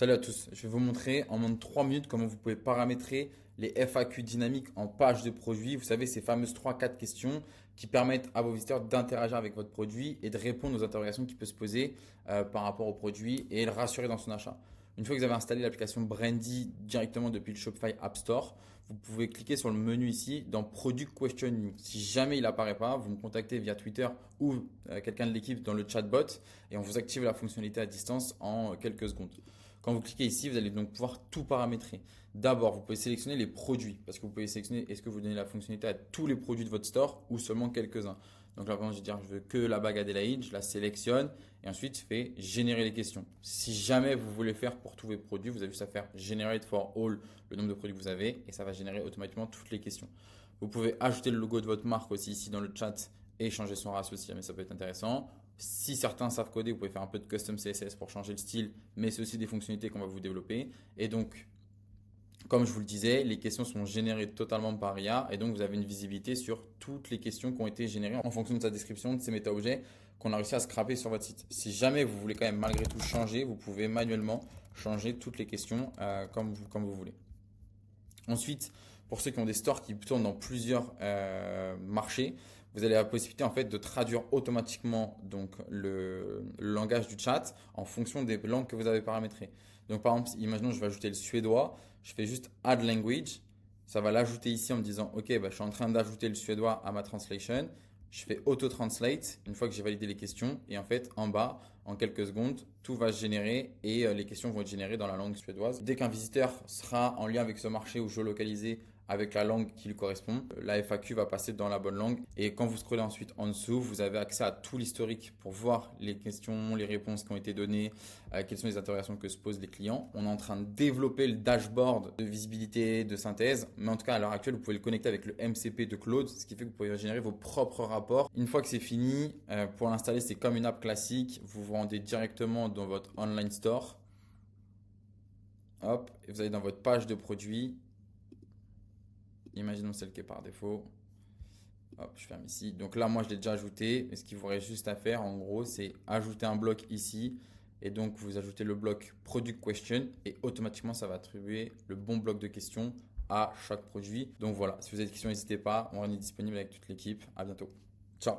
Salut à tous, je vais vous montrer en moins de 3 minutes comment vous pouvez paramétrer les FAQ dynamiques en page de produit. Vous savez, ces fameuses 3-4 questions qui permettent à vos visiteurs d'interagir avec votre produit et de répondre aux interrogations qui peuvent se poser par rapport au produit et le rassurer dans son achat. Une fois que vous avez installé l'application Brandy directement depuis le Shopify App Store, vous pouvez cliquer sur le menu ici dans Product Questioning. Si jamais il apparaît pas, vous me contactez via Twitter ou quelqu'un de l'équipe dans le chatbot et on vous active la fonctionnalité à distance en quelques secondes. Quand vous cliquez ici, vous allez donc pouvoir tout paramétrer. D'abord, vous pouvez sélectionner les produits parce que vous pouvez sélectionner est-ce que vous donnez la fonctionnalité à tous les produits de votre store ou seulement quelques-uns. Donc là, par exemple, je vais dire je veux que la bague Adélaïde, je la sélectionne et ensuite je fais générer les questions. Si jamais vous voulez faire pour tous vos produits, vous avez juste à faire generate for all le nombre de produits que vous avez et ça va générer automatiquement toutes les questions. Vous pouvez ajouter le logo de votre marque aussi ici dans le chat et changer son ratio si jamais ça peut être intéressant. Si certains savent coder, vous pouvez faire un peu de custom CSS pour changer le style, mais c'est aussi des fonctionnalités qu'on va vous développer. Et donc, comme je vous le disais, les questions sont générées totalement par IA et donc vous avez une visibilité sur toutes les questions qui ont été générées en fonction de sa description, de ses méta-objets qu'on a réussi à scraper sur votre site. Si jamais vous voulez quand même malgré tout changer, vous pouvez manuellement changer toutes les questions comme vous voulez. Ensuite, pour ceux qui ont des stores qui tournent dans plusieurs marchés, vous avez la possibilité en fait de traduire automatiquement donc le langage du chat en fonction des langues que vous avez paramétrées. Donc par exemple, imaginons je vais ajouter le suédois, je fais juste add language, ça va l'ajouter ici en me disant ok je suis en train d'ajouter le suédois à ma translation. Je fais auto-translate une fois que j'ai validé les questions et en fait en bas, en quelques secondes, tout va se générer et les questions vont être générées dans la langue suédoise. Dès qu'un visiteur sera en lien avec ce marché ou géolocalisé avec la langue qui lui correspond, la FAQ va passer dans la bonne langue et quand vous scrollez ensuite en dessous, vous avez accès à tout l'historique pour voir les questions, les réponses qui ont été données, quelles sont les interrogations que se posent les clients. On est en train de développer le dashboard de visibilité, de synthèse, mais en tout cas à l'heure actuelle, vous pouvez le connecter avec le MCP de Claude, ce qui fait que vous pouvez générer vos propres rapports. Une fois que c'est fini, pour l'installer, c'est comme une app classique. Vous vous rendez directement dans votre online store. Hop, et vous allez dans votre page de produits. Imaginons celle qui est par défaut. Hop, je ferme ici. Donc là, moi, je l'ai déjà ajouté. Et ce qu'il vous reste juste à faire, en gros, c'est ajouter un bloc ici. Et donc, vous ajoutez le bloc Product Question. Et automatiquement, ça va attribuer le bon bloc de questions à chaque produit. Donc voilà, si vous avez des questions, n'hésitez pas. On est disponible avec toute l'équipe. À bientôt. Ciao.